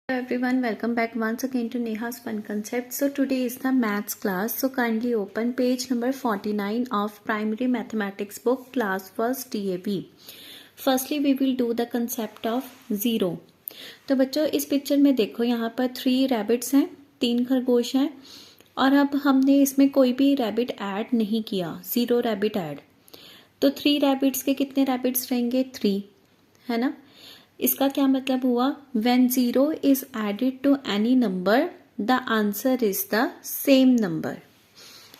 Hello everyone, welcome back once again to Neha's Fun Concept. So today is the maths class. So kindly open page number 49 of primary mathematics book class 1st DAB. Firstly we will do the concept of zero. तो बच्चों इस picture में देखो यहाँ पर 3 rabbits हैं, 3 खरगोश हैं और अब हमने इसमें कोई भी रैबिट ऐड नहीं किया, 0 रैबिट ऐड. तो 3 रैबिट्स के कितने रैबिट्स रहेंगे? 3, है ना. इसका क्या मतलब हुआ? When 0 is added to any number, the answer is the same number.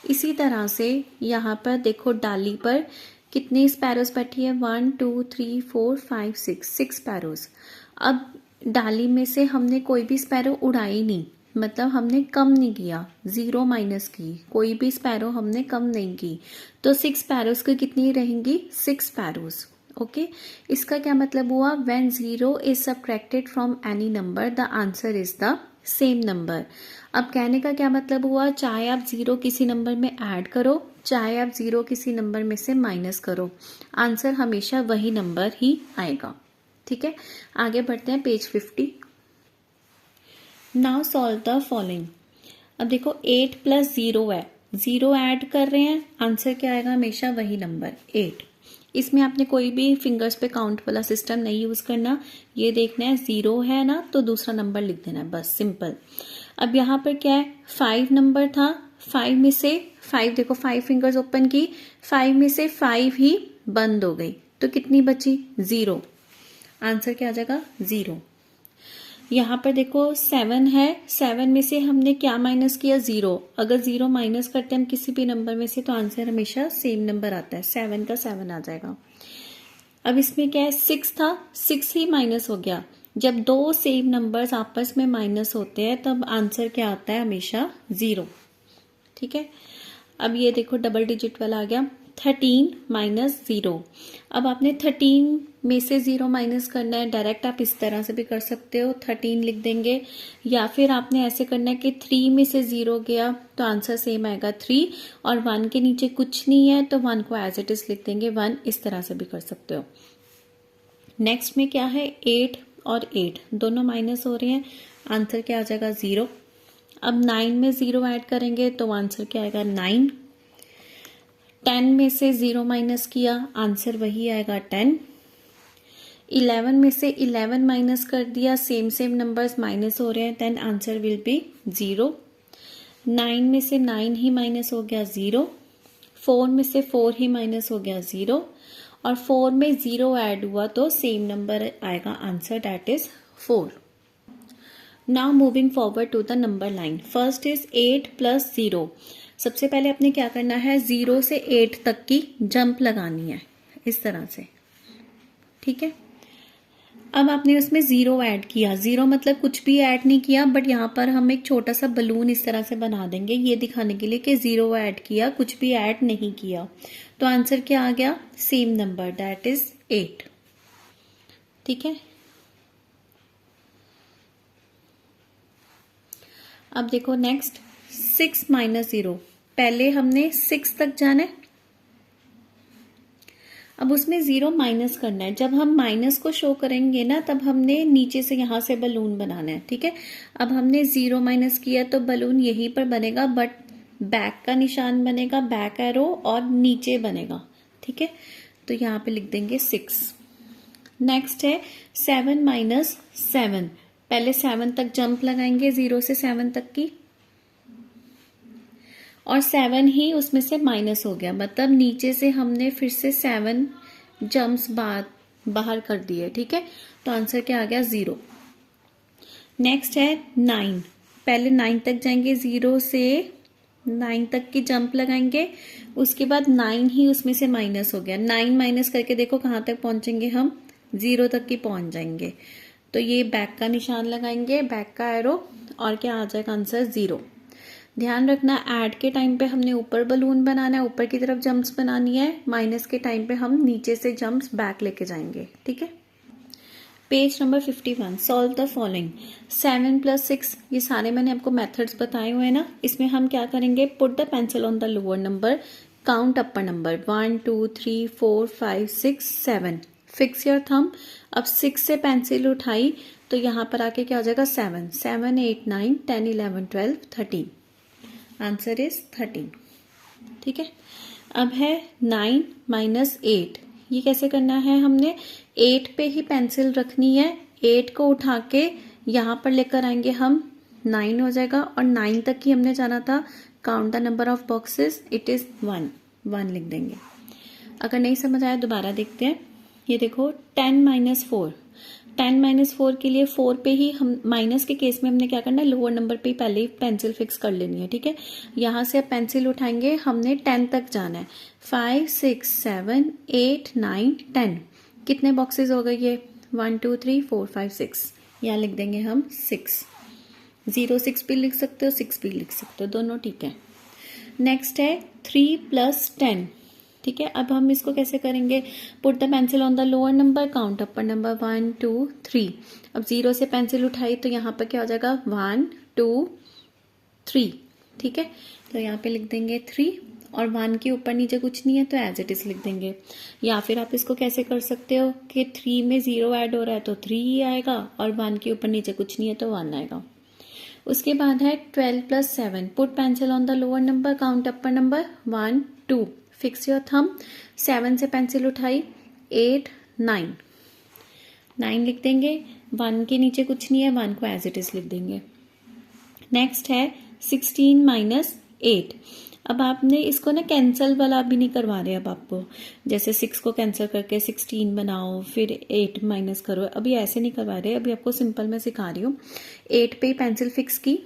इसी तरह से यहाँ पर देखो डाली पर कितनी स्पैरोज बैठी है? 1 2 3 4 5 6 स्पैरोज. अब डाली में से हमने कोई भी स्पैरो उड़ाई नहीं, मतलब हमने कम नहीं किया, 0 माइनस की, कोई भी स्पैरो हमने कम नहीं की. तो 6 स्पैरोज की कितनी रहेंगी? 6 स्पैरोज. ओके इसका क्या मतलब हुआ? When 0 is subtracted from any number, the answer is the same number. अब कहने का क्या मतलब हुआ? चाहे आप 0 किसी नंबर में ऐड करो, चाहे आप 0 किसी नंबर में से माइनस करो, आंसर हमेशा वही नंबर ही आएगा. ठीक है, आगे बढ़ते हैं page 50. Now solve the following. अब देखो 8 + 0 है, 0 ऐड कर रहे हैं, आंसर क्या आएगा? हमेशा वही नंबर 8. इसमें आपने कोई भी फिंगर्स पे काउंट वाला सिस्टम नहीं यूज करना, ये देखना है 0 है ना तो दूसरा नंबर लिख देना है, बस सिंपल. अब यहाँ पर क्या है? 5 नंबर था, 5 में से 5 देखो 5 फिंगर्स ओपन की, 5 में से 5 ही बंद हो गई, तो कितनी बची? 0. आंसर क्या आ जाएगा? 0. यहाँ पर देखो 7 है, 7 में से हमने क्या माइनस किया? 0. अगर 0 माइनस करते हैं हम किसी भी नंबर में से तो आंसर हमेशा सेम नंबर आता है, 7 का 7 आ जाएगा. अब इसमें क्या है? 6 था, 6 ही माइनस हो गया. जब 2 सेम नंबर्स आपस में माइनस होते हैं तब आंसर क्या आता है? हमेशा 0. ठीक है, अब ये देखो डबल डिजिट वाला आ गया, 13 - 0. अब आपने 13 में से 0 माइनस करना है, डायरेक्ट आप इस तरह से भी कर सकते हो, 13 लिख देंगे, या फिर आपने ऐसे करना है कि 3 में से 0 गया तो आंसर सेम आएगा 3, और 1 के नीचे कुछ नहीं है तो 1 को एज इट इज लिख देंगे 1. इस तरह से भी कर सकते हो. नेक्स्ट में क्या है? 8 और 8 दोनों माइनस हो रहे हैं, आंसर क्या आ जाएगा? 0. अब 9 में 0 ऐड करेंगे तो आंसर क्या आएगा? 9. 10 में से 0 माइनस किया, आंसर वही आएगा 10. 11 में से 11 माइनस कर दिया, सेम नंबर्स माइनस हो रहे हैं, देन आंसर विल बी 0. 9 में से 9 ही माइनस हो गया, 0. 4 में से 4 ही माइनस हो गया, 0. और 4 में 0 ऐड हुआ तो सेम नंबर आएगा answer, that is 4. Now moving forward to the number line. First is 8 + 0. सबसे पहले आपने क्या करना है? 0 से 8 तक की जंप लगानी है, इस तरह से. ठीक है, अब आपने उसमें 0 ऐड किया, 0 मतलब कुछ भी ऐड नहीं किया, बट यहाँ पर हम एक छोटा सा बलून इस तरह से बना देंगे, ये दिखाने के लिए कि 0 ऐड किया, कुछ भी ऐड नहीं किया. तो आंसर क्या आ गया? Same number, that is 8. ठीक है, अब देखो नेक्स्ट 6 - 0. पहले हमने 6 तक जाना है, अब उसमें 0 माइनस करना है. जब हम माइनस को शो करेंगे ना तब हमने नीचे से यहां से बलून बनाना है. ठीक है, अब हमने 0 माइनस किया तो बलून यहीं पर बनेगा, बट बैक का निशान बनेगा, बैक एरो, और नीचे बनेगा. ठीक है, तो यहाँ पे लिख देंगे 6. नेक्स्ट है 7 - 7. पहले 7 तक जंप लगाएंगे, 0 से 7 तक की, और 7 ही उसमें से माइनस हो गया, मतलब नीचे से हमने फिर से 7 जंप्स बाहर कर दिए. ठीक है, तो आंसर क्या आ गया? 0. नेक्स्ट है 9. पहले 9 तक जाएंगे, 0 से 9 तक की जंप लगाएंगे, उसके बाद 9 ही उसमें से माइनस हो गया. 9 माइनस करके देखो कहाँ तक पहुंचेंगे हम? 0 तक की पहुंच जाएंगे. तो ये बैक का निशान लगाएंगे, बैक का एरो, और क्या आ जाएगा आंसर? 0. ध्यान रखना ऐड के टाइम पे हमने ऊपर बलून बनाना है, ऊपर की तरफ जंप्स बनानी है, माइनस के टाइम पे हम नीचे से जंप्स बैक लेके जाएंगे. ठीक है, page number 51. Solve the following. 7 + 6, ये सारे मैंने आपको मेथड्स बताए हुए हैं ना. इसमें हम क्या करेंगे? Put the pencil on the lower number, count upper number, 1 2 3 4 5 6 7. Fix your thumb. अब 6 से पेंसिल उठाई तो यहाँ पर आके क्या हो जाएगा 7, 7, 8, 9, 10, 11, 12, 13। Answer is 13। ठीक है, अब है 9 माइनस 8। ये कैसे करना है, हमने 8 पे ही पेंसिल रखनी है, 8 को उठा के यहाँ पर लेकर आएंगे हम, 9 हो जाएगा, और 9 तक ही हमने जाना था। Count the number of boxes, it is 1 लिख देंगे। अगर नहीं समझ आया दोबारा देखते हैं। ये देखो 10 माइनस 4, 10 माइनस 4 के लिए 4 पे ही हम, माइनस के केस में हमने क्या करना है, लोअर नंबर पे ही पहले ही पेंसिल फिक्स कर लेनी है। ठीक है, यहाँ से अब पेंसिल उठाएंगे, हमने 10 तक जाना है। 5, 6, 7, 8, 9, 10। कितने बॉक्सेस हो गए ये, 1, 2, 3, 4, 5, 6। यहाँ लिख देंगे हम 6। 06 भी लिख सकते हो, 6 भी लिख सकते हो, दोनों ठीक है। नेक्स्ट है 3 प्लस 10। ठीक है, अब हम इसको कैसे करेंगे, put the pencil on the lower number, count upper number 1, 2, 3। अब 0 से पेंसिल उठाई तो यहाँ पर क्या हो जाएगा, 1, 2, 3। ठीक है, तो यहाँ पे लिख देंगे 3, और 1 के ऊपर नीचे कुछ नहीं है तो एज इट इज लिख देंगे। या फिर आप इसको कैसे कर सकते हो कि 3 में 0 ऐड हो रहा है तो 3 ही आएगा, और 1 के ऊपर नीचे कुछ नहीं है तो 1 आएगा। उसके बाद है 12 plus 7, put pencil on the lower number, count upper number 1, 2, fix your thumb. 7 से पेंसिल उठाई, 8, 9, 9 लिख देंगे, 1 के नीचे कुछ नहीं है, 1 को एज इट इज लिख देंगे। नेक्स्ट है 16 माइनस 8। अब आपने इसको ना कैंसल वाला भी नहीं करवा रहे, अब आपको जैसे 6 को कैंसिल करके 16 बनाओ फिर 8 माइनस करो, अभी ऐसे नहीं करवा रहे, अभी आपको सिंपल मैं सिखा रही हूँ। 8 पे पेंसिल फिक्स की,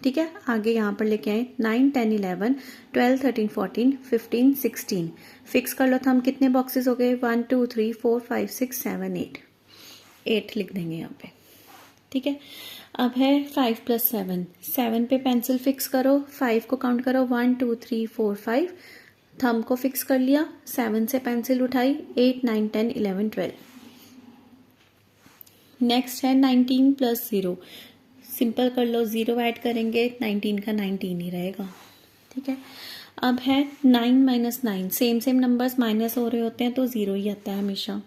ठीक है, आगे यहाँ पर लेके आए 9, 10, 11, 12, 13, 14, 15, 16। फिक्स कर लो तो हम कितने बॉक्सेस हो गए, 1, 2, 3, 4, 5, 6, 7, 8। 8 लिख देंगे यहाँ पे। ठीक है, अब है 5 प्लस 7, 7 पे पेंसिल फिक्स करो, 5 को काउंट करो, 1, 2, 3, 4, 5। थंब को फिक्स कर लिया, 7 से पेंसिल उठाई, 8, 9, 10, 11, 12। नेक्स्ट है 19 प्लस 0, सिंपल कर लो, 0 ऐड करेंगे, 19 का 19 ही रहेगा। ठीक है, अब है 9 माइनस 9, सेम नंबर्स माइनस हो रहे होते हैं तो 0 ही आता है हमेशा।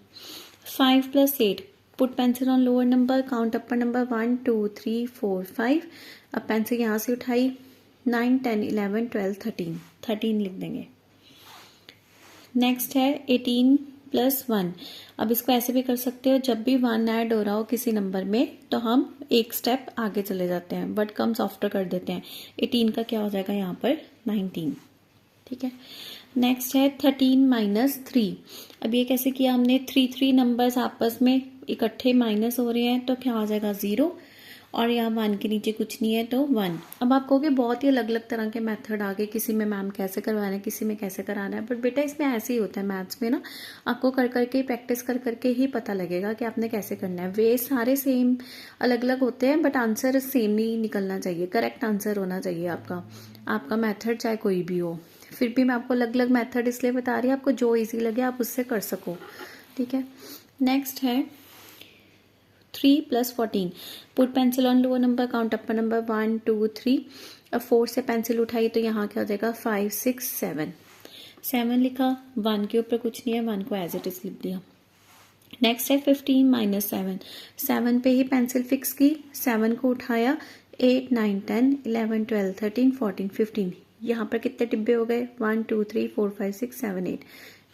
5 plus 8, put pencil on lower number, count upper number 1, 2, 3, 4, 5। अब पेंसिल यहाँ से उठाई, 9, 10, 11, 12, 13, 13 लिख देंगे। नेक्स्ट है 18 प्लस 1। अब इसको ऐसे भी कर सकते हो, जब भी 1 ऐड हो रहा हो किसी नंबर में तो हम एक स्टेप आगे चले जाते हैं, बट कम्स आफ्टर कर देते हैं। 18 का क्या हो जाएगा यहाँ पर, 19। ठीक है, नेक्स्ट है 13 माइनस 3। अब ये कैसे किया हमने, 3 नंबर्स आपस में इकट्ठे माइनस हो रहे हैं तो क्या हो जाएगा 0, और यहाँ 1 के नीचे कुछ नहीं है तो 1। अब आप कहोगे बहुत ही अलग अलग तरह के मेथड आ गए, किसी में मैम कैसे करवाना है, किसी में कैसे कराना है, बट बेटा इसमें ऐसे ही होता है मैथ्स में ना, आपको कर करके प्रैक्टिस कर करके ही पता लगेगा कि आपने कैसे करना है। वे सारे सेम अलग अलग होते हैं बट आंसर सेम ही निकलना चाहिए, करेक्ट आंसर होना चाहिए आपका मेथड चाहे कोई भी हो। फिर भी मैं आपको अलग अलग मेथड इसलिए बता रही हूँ, आपको जो ईजी लगे आप उससे कर सको। ठीक है, नेक्स्ट है 3 plus 14, put pencil on lower number, count upper number 1, 2, 3। अब 4 से पेंसिल उठाई तो यहाँ क्या हो जाएगा, 5, 6, 7। 7 लिखा, 1 के ऊपर कुछ नहीं है, 1 को एज इट इज लिख दिया। नेक्स्ट है 15 माइनस 7, 7 पे ही पेंसिल फिक्स की, 7 को उठाया, 8, 9, 10, 11, 12, 13, 14, 15। यहाँ पर कितने डिब्बे हो गए, 1, 2, 3, 4, 5, 6, 7, 8।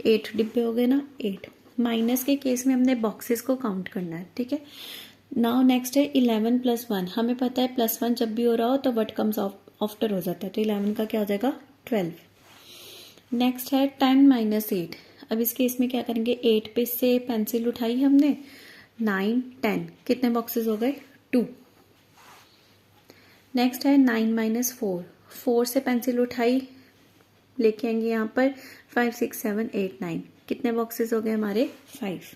8 डिब्बे हो गए ना, 8। माइनस के केस में हमने बॉक्सेस को काउंट करना है। ठीक है, नाउ नेक्स्ट है 11 प्लस 1। हमें पता है प्लस 1 जब भी हो रहा हो तो व्हाट कम्स आफ्टर हो जाता है, तो 11 का क्या हो जाएगा, 12। नेक्स्ट है 10 माइनस 8। अब इस केस में क्या करेंगे, 8 पे से पेंसिल उठाई हमने, 9, 10, कितने बॉक्सेस हो गए, 2। नेक्स्ट है 9 माइनस 4, 4 से पेंसिल उठाई, लेके आएंगे यहाँ पर 5, 6, 7, 8, 9, कितने बॉक्सेस हो गए हमारे, 5।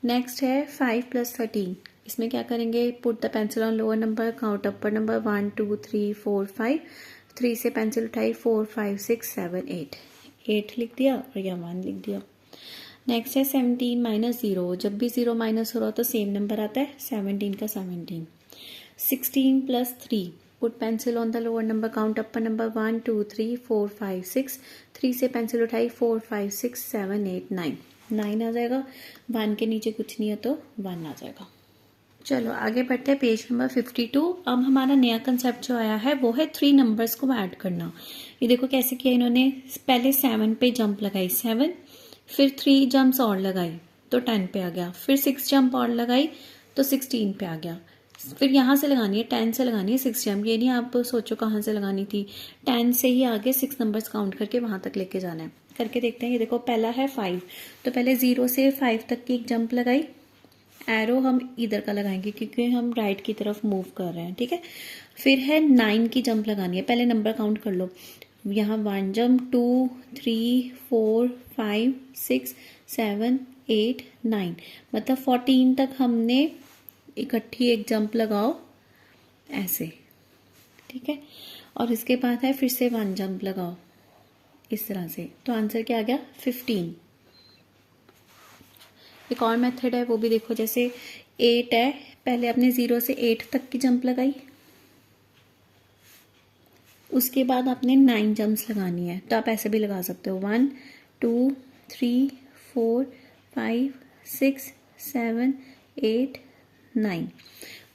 नेक्स्ट है 5 प्लस 13, इसमें क्या करेंगे, put the pencil on lower number, count upper number 1, 2, 3, 4, 5। 3 से पेंसिल उठाई, 4, 5, 6, 7, 8। 8 लिख दिया और या 1 लिख दिया। नेक्स्ट है 17 माइनस 0, जब भी 0 माइनस हो रहा हो तो सेम नंबर आता है, 17 का 17। 16 plus 3, put pencil on the lower number, count upper number 1, 2, 3, 4, 5, 6। 3 से पेंसिल उठाई, 4, 5, 6, 7, 8, 9। 9 आ जाएगा, 1 के नीचे कुछ नहीं है तो 1 आ जाएगा। चलो आगे बढ़ते हैं पेज नंबर 52। अब हमारा नया कंसेप्ट जो आया है वो है 3 नंबर्स को ऐड करना। ये देखो कैसे किया इन्होंने, पहले 7 पे जंप लगाई 7, फिर 3 जंप्स और लगाई तो 10 पे आ गया, फिर 6 जंप और लगाई तो 16 पे आ गया। फिर यहाँ से लगानी है 10 से लगानी है 6 जंप, ये नहीं आप सोचो कहाँ से लगानी थी, 10 से ही आगे 6 नंबर्स काउंट करके वहाँ तक लेके जाना है। करके देखते हैं। ये देखो पहला है 5, तो पहले 0 से 5 तक की एक जंप लगाई, एरो हम इधर का लगाएंगे क्योंकि हम राइट की तरफ मूव कर रहे हैं, ठीक है। फिर है 9 की जंप लगानी है, पहले नंबर काउंट कर लो, यहाँ 1 जंप 2 3 4 5 6 7 8 9, मतलब 14 तक हमने इकट्ठी एक जंप लगाओ ऐसे, ठीक है। और इसके बाद है फिर से 1 जंप लगाओ इस तरह से, तो आंसर क्या आ गया 15। एक और मेथड है वो भी देखो, जैसे 8 है, पहले आपने 0 से 8 तक की जंप लगाई, उसके बाद आपने 9 जंप्स लगानी है, तो आप ऐसे भी लगा सकते हो 1 2 3 4 5 6 7 8 9,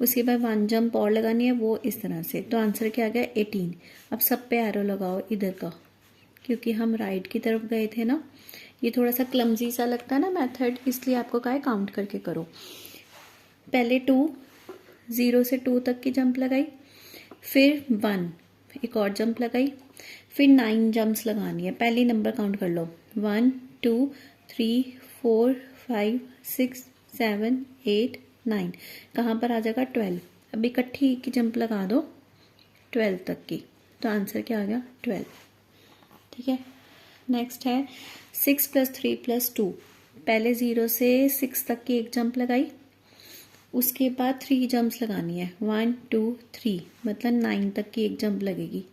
उसके बाद 1 जंप और लगानी है वो इस तरह से, तो आंसर क्या आ गया 18। अब सब पे एरो लगाओ इधर का, क्योंकि हम राइट की तरफ गए थे ना। ये थोड़ा सा क्लमजी सा लगता है ना मेथड, इसलिए आपको कहा है काउंट करके करो। पहले 2, 0 से 2 तक की जंप लगाई, फिर 1 एक और जंप लगाई, फिर 9 जंप्स लगानी है, पहले नंबर काउंट कर लो 1 2 3 4 5 6 7 8 9, कहाँ पर आ जाएगा 12। अब इकट्ठी की जंप लगा दो 12 तक की, तो आंसर क्या आ गया 12, ठीक है। नेक्स्ट है 6 + 3 + 2, पहले 0 से 6 तक की एक जंप लगाई, उसके बाद 3 जंप्स लगानी है 1 2 3, मतलब 9 तक की एक जंप लगेगी,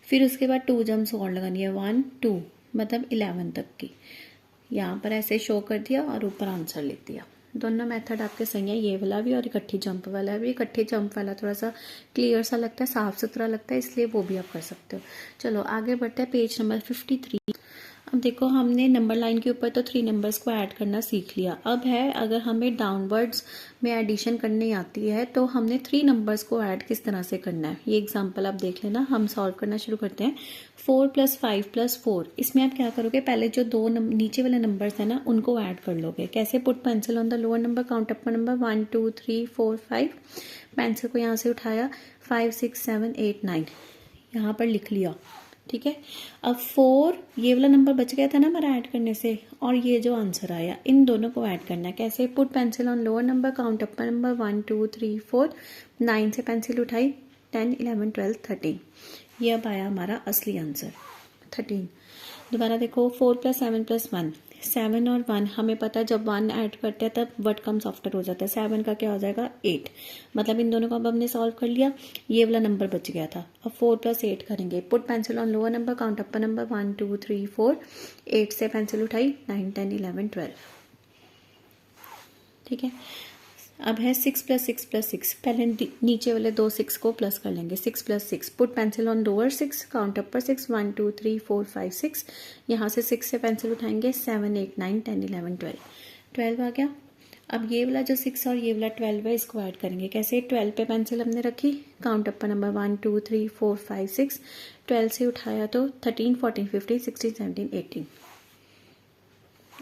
फिर उसके बाद 2 जंप्स और लगानी है 1 2, मतलब 11 तक की। यहाँ पर ऐसे शो कर दिया और ऊपर आंसर लिख दिया। दोनों मेथड आपके सही है, ये वाला भी और इकट्ठी जंप वाला भी। इकट्ठी जंप वाला थोड़ा सा क्लियर सा लगता है, साफ सुथरा लगता है, इसलिए वो भी आप कर सकते हो। चलो आगे बढ़ते हैं पेज नंबर 53। अब देखो हमने नंबर लाइन के ऊपर तो 3 नंबर्स को ऐड करना सीख लिया। अब है अगर हमें डाउनवर्ड्स में एडिशन करनी आती है तो हमने 3 नंबर्स को ऐड किस तरह से करना है, ये एग्जांपल आप देख लेना। हम सॉल्व करना शुरू करते हैं। 4 + 5 + 4, इसमें आप क्या करोगे, पहले जो 2 नीचे वाले नंबर्स है ना उनको ऐड कर लोगे। कैसे, put pencil on the lower number, count up number 1 2 3 4 5, pencil को यहाँ से उठाया 5 6 7 8 9, यहाँ पर लिख लिया, ठीक है। अब 4 ये वाला नंबर बच गया था ना हमारा ऐड करने से, और ये जो आंसर आया इन दोनों को ऐड करना है। कैसे, put pencil on lower number, count up number 1 2 3 4, 9 से पेंसिल उठाई 10 11 12 13, ये अब आया हमारा असली आंसर 13। दोबारा देखो 4 + 7 + 1, 7 और 1 हमें पता है जब 1 ऐड करते हैं तब व्हाट कम्स आफ्टर हो जाता है, 7 का क्या हो जाएगा 8, मतलब इन दोनों को अब हमने सॉल्व कर लिया, ये वाला नंबर बच गया था। अब 4 + 8 करेंगे, put pencil on lower number, count up number 1 2 3 4, 8 से पेंसिल उठाई 9 10 11 12, ठीक है। अब है 6 + 6 + 6, पहले नीचे वाले 2 6 को प्लस कर लेंगे, 6 + 6, put pencil on lower 6, count अपर 6 1 2 3 4 5 6, यहाँ से 6 से पेंसिल उठाएंगे 7 8 9 10 11 12, 12 आ गया। अब ये वाला जो 6 और ये वाला 12 है इसको ऐड करेंगे। कैसे, 12 पे पेंसिल हमने रखी, काउंट अपर नंबर 1 2 3 4 5 6, 12 से उठाया तो 13 14 15 16 17 18,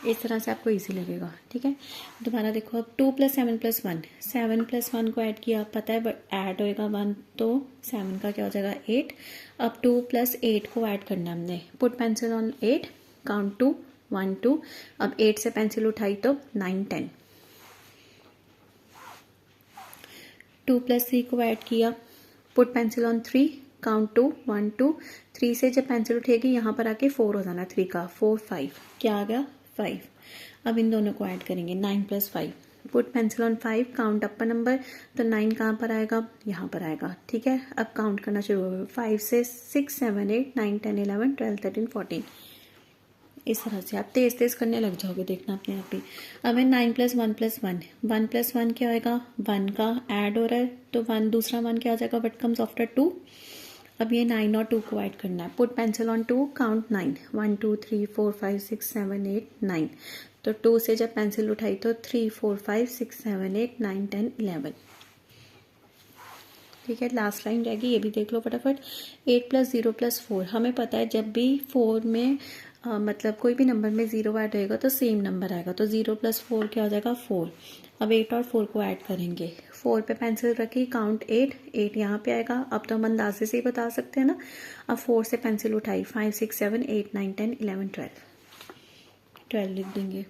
इस तरह से आपको इजी लगेगा, ठीक है। दोबारा देखो अब 2 + 7 + 1, 7 + 1 को ऐड किया, पता है ऐड होएगा 1 तो 7 का क्या हो जाएगा 8। अब 2 + 8 को ऐड करना हमने, पुट पेंसिल ऑन 8, काउंट 2 1 2, अब 8 से पेंसिल उठाई तो 9 10, 2 + 3 को ऐड किया, पुट पेंसिल ऑन 3, काउंट 2 1 2, 3 से जब पेंसिल उठेगी यहाँ पर आके 4 हो जाना 3 का, 4 5, क्या आ गया 5। अब इन दोनों को ऐड करेंगे 9 + 5, put pencil on 5, count upper number, तो 9 कहाँ पर आएगा, यहाँ पर आएगा, ठीक है। अब काउंट करना शुरू होगा 5 से 6 7 8 9 10 11 12 13 14, इस तरह से आप तेज तेज करने लग जाओगे, देखना अपने आप ही। अब है 9 + 1 + 1, 1 + 1 क्या होएगा, 1 का ऐड हो रहा है तो 1 दूसरा 1 क्या हो जाएगा, व्हाट कम्स आफ्टर 2। अब ये 9 और 2 को ऐड करना है, पुट पेंसिल ऑन 2, काउंट 9 1 2 3 4 5 6 7 8 9, तो 2 से जब पेंसिल उठाई तो 3 4 5 6 7 8 9 10 11, ठीक है, लास्ट लाइन रहेगी, ये भी देख लो फटाफट। 8 + 0 + 4, हमें पता है जब भी 4 में मतलब कोई भी नंबर में 0 ऐड होएगा तो सेम नंबर आएगा, तो 0 + 4 क्या हो जाएगा 4। अब 8 और 4 को ऐड करेंगे, 4 पे पेंसिल रखी, काउंट 8 यहाँ पे आएगा। अब तो हम अंदाजे से ही बता सकते हैं ना। अब 4 से पेंसिल उठाई, 5 6 7 8 9 10 11 12 लिख देंगे।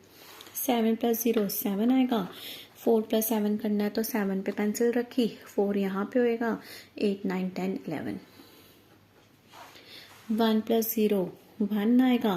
7 + 0 7 आएगा, 4 + 7 करना है तो 7 पे पेंसिल रखी, 4 यहाँ पे होएगा, 8 9 10 11। 1 + 0 1 आएगा,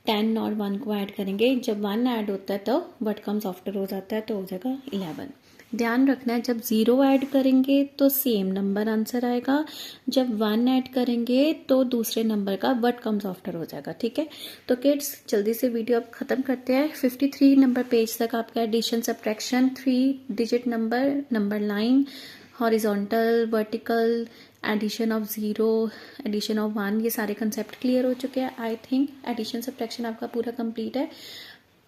10 और 1 को ऐड करेंगे, जब 1 ऐड होता है तो व्हाट कम्स आफ्टर हो जाता है, तो हो जाएगा 11। ध्यान रखना है जब 0 ऐड करेंगे तो सेम नंबर आंसर आएगा, जब 1 ऐड करेंगे तो दूसरे नंबर का व्हाट कम्स आफ्टर हो जाएगा। ठीक है, तो किड्स जल्दी से वीडियो अब ख़त्म करते हैं। 53 नंबर पेज तक आपका addition subtraction 3 digit number line, horizontal, vertical, addition of 0, addition of 1, ये सारे कंसेप्ट क्लियर हो चुके हैं। आई थिंक एडिशन सब्ट्रैक्शन आपका पूरा कंप्लीट है।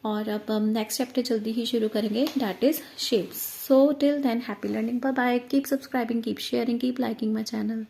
और अब हम नेक्स्ट चैप्टर जल्दी ही शुरू करेंगे, that is shapes. So till then happy learning, bye bye, keep subscribing, keep sharing, keep liking my channel.